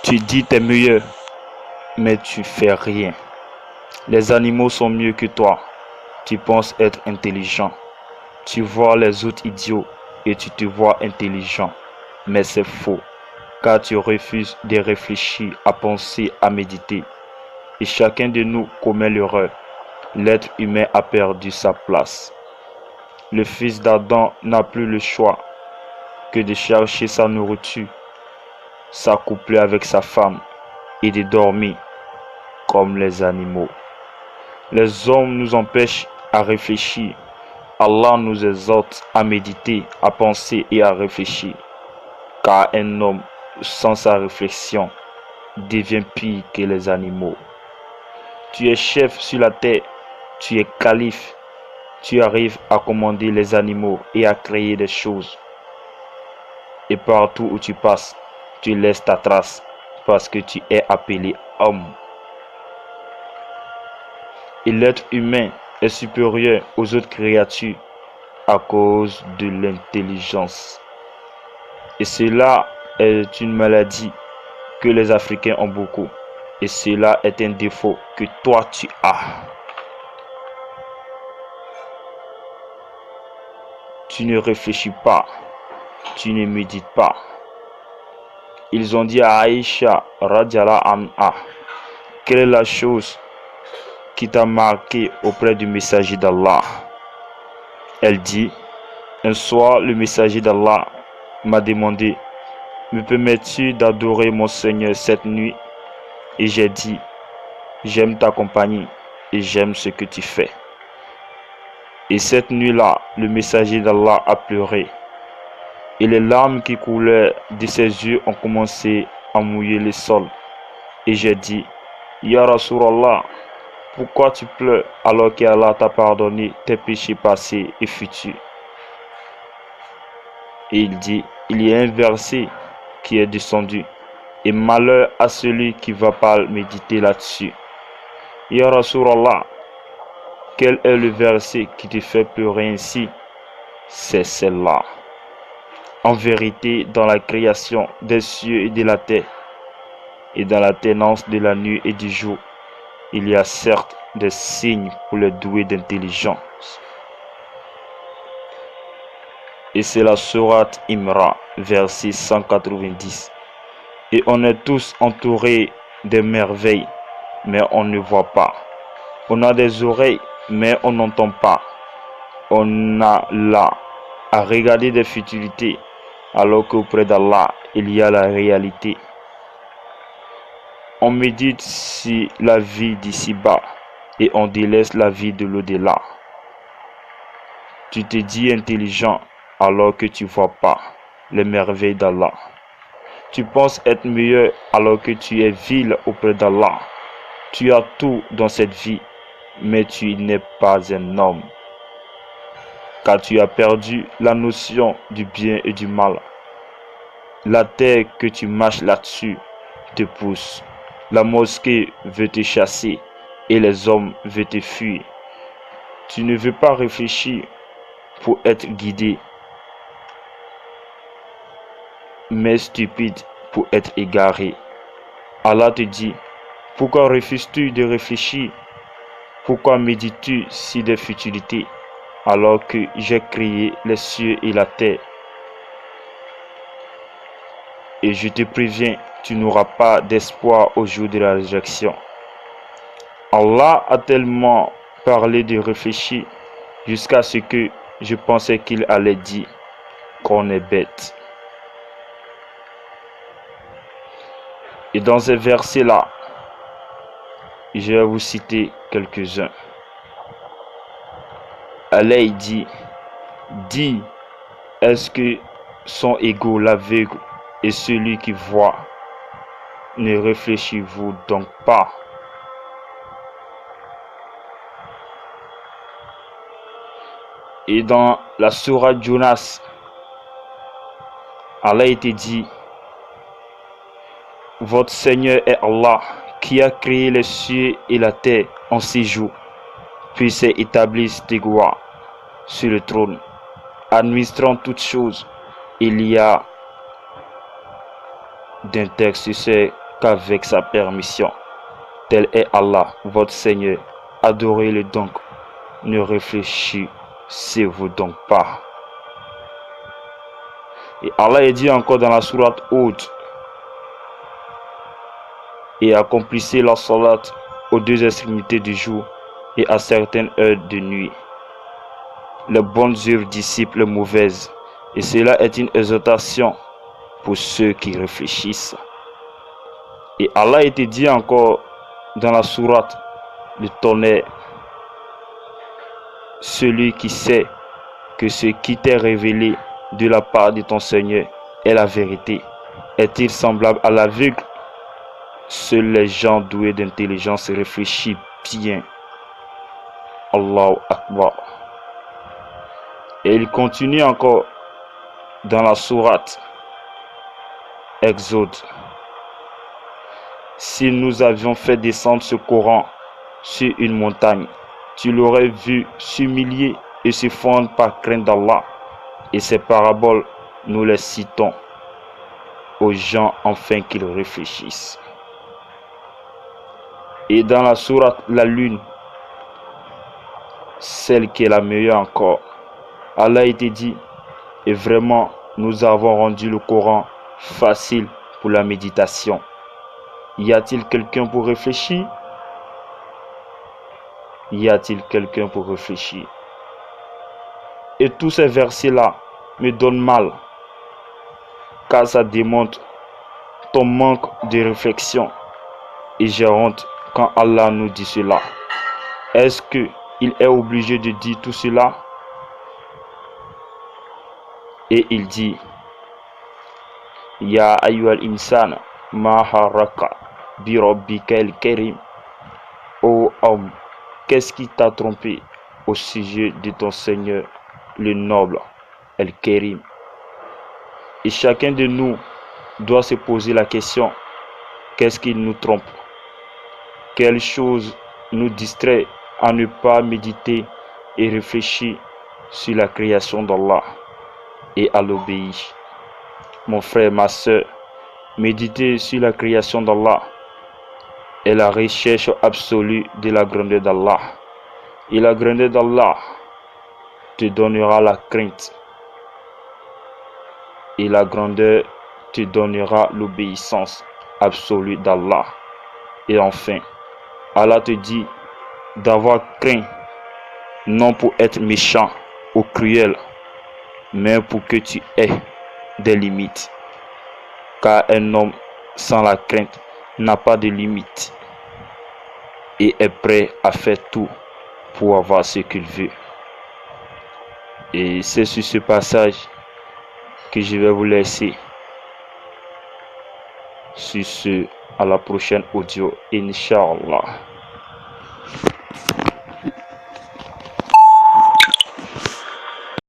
Tu dis t'es meilleur, mais tu fais rien. Les animaux sont mieux que toi. Tu penses être intelligent. Tu vois les autres idiots et tu te vois intelligent. Mais c'est faux, car tu refuses de réfléchir, à penser, à méditer. Et chacun de nous commet l'erreur. L'être humain a perdu sa place. Le fils d'Adam n'a plus le choix que de chercher sa nourriture, s'accoupler avec sa femme et de dormir comme les animaux. Les hommes nous empêchent à réfléchir. Allah nous exhorte à méditer, à penser et à réfléchir. Car un homme sans sa réflexion devient pire que les animaux. Tu es chef sur la terre, tu es calife, tu arrives à commander les animaux et à créer des choses. Et partout où tu passes, tu laisses ta trace parce que tu es appelé homme. Et l'être humain est supérieur aux autres créatures à cause de l'intelligence. Et cela est une maladie que les Africains ont beaucoup. Et cela est un défaut que toi tu as. Tu ne réfléchis pas. Tu ne médites pas. Ils ont dit à Aïcha Radiallahu anha, quelle est la chose qui t'a marqué auprès du messager d'Allah? Elle dit, un soir le messager d'Allah m'a demandé, me permets-tu d'adorer mon Seigneur cette nuit? Et j'ai dit, j'aime ta compagnie et j'aime ce que tu fais. Et cette nuit-là, le messager d'Allah a pleuré. Et les larmes qui coulaient de ses yeux ont commencé à mouiller le sol. Et j'ai dit, Ya Rasulallah, pourquoi tu pleures alors qu'Allah t'a pardonné tes péchés passés et futurs? Et il dit, il y a un verset qui est descendu. Et malheur à celui qui va pas méditer là-dessus. Ya Rasulallah, quel est le verset qui te fait pleurer ainsi? C'est celle-là. En vérité, dans la création des cieux et de la terre, et dans la tenance de la nuit et du jour, il y a certes des signes pour les doués d'intelligence. Et c'est la sourate Imran, verset 190. Et on est tous entourés de merveilles, mais on ne voit pas. On a des oreilles, mais on n'entend pas. On a là à regarder des futilités, alors qu'auprès d'Allah, il y a la réalité. On médite sur la vie d'ici-bas et on délaisse la vie de l'au-delà. Tu te dis intelligent alors que tu ne vois pas les merveilles d'Allah. Tu penses être meilleur alors que tu es vil auprès d'Allah. Tu as tout dans cette vie, mais tu n'es pas un homme. Car tu as perdu la notion du bien et du mal. La terre que tu marches là-dessus te pousse. La mosquée veut te chasser et les hommes veulent te fuir. Tu ne veux pas réfléchir pour être guidé, mais stupide pour être égaré. Allah te dit, pourquoi refuses-tu de réfléchir? Pourquoi médites-tu sur des futilités alors que j'ai créé les cieux et la terre? Et je te préviens, tu n'auras pas d'espoir au jour de la résurrection. Allah a tellement parlé de réfléchir jusqu'à ce que je pensais qu'il allait dire qu'on est bête. Et dans ces versets-là, je vais vous citer quelques-uns. Allah dit, est-ce que sont égaux l'aveugle et celui qui voit? Ne réfléchissez-vous donc pas? Et dans la sourate Jonas, Allah a dit, votre Seigneur est Allah qui a créé les cieux et la terre en 6 jours, puis s'est établi Stegwa sur le trône, administrant toutes choses. Il y a d'un texte sur ces qu'avec sa permission. Tel est Allah, votre Seigneur. Adorez-le donc. Ne réfléchissez-vous donc pas. Et Allah est dit encore dans la sourate Hud, et accomplissez la salat aux deux extrémités du jour et à certaines heures de nuit. Les bonnes œuvres dissipent les mauvaises, et cela est une exhortation pour ceux qui réfléchissent. Et Allah a été dit encore dans la sourate le tonnerre, celui qui sait que ce qui t'est révélé de la part de ton Seigneur est la vérité, est-il semblable à l'aveugle? Seuls les gens doués d'intelligence réfléchissent bien. Allahu Akbar. Et il continue encore dans la sourate Exode. Si nous avions fait descendre ce Coran sur une montagne, tu l'aurais vu s'humilier et se fondre par crainte d'Allah. Et ces paraboles, nous les citons aux gens afin qu'ils réfléchissent. Et dans la sourate La Lune, celle qui est la meilleure encore, Allah a été dit, et vraiment nous avons rendu le Coran facile pour la méditation. Y a-t-il quelqu'un pour réfléchir? Y a-t-il quelqu'un pour réfléchir? Et tous ces versets-là me donnent mal, car ça démontre ton manque de réflexion. Et j'ai honte quand Allah nous dit cela. Est-ce qu'il est obligé de dire tout cela? Et il dit, Ya ayyuhal insan, ma haraka bi rabbika al-karim. Ô homme, qu'est-ce qui t'a trompé au sujet de ton Seigneur, le noble, al-Karim? Et chacun de nous doit se poser la question, qu'est-ce qui nous trompe? Quelle chose nous distrait à ne pas méditer et réfléchir sur la création d'Allah et à l'obéir? Mon frère, ma soeur, méditer sur la création d'Allah est la recherche absolue de la grandeur d'Allah. Et la grandeur d'Allah te donnera la crainte. Et la grandeur te donnera l'obéissance absolue d'Allah. Et enfin, Allah te dit d'avoir craint, non pour être méchant ou cruel, mais pour que tu aies des limites. Car un homme sans la crainte n'a pas de limites et est prêt à faire tout pour avoir ce qu'il veut. Et c'est sur ce passage que je vais vous laisser. Sur ce, à la prochaine audio, Inch'Allah.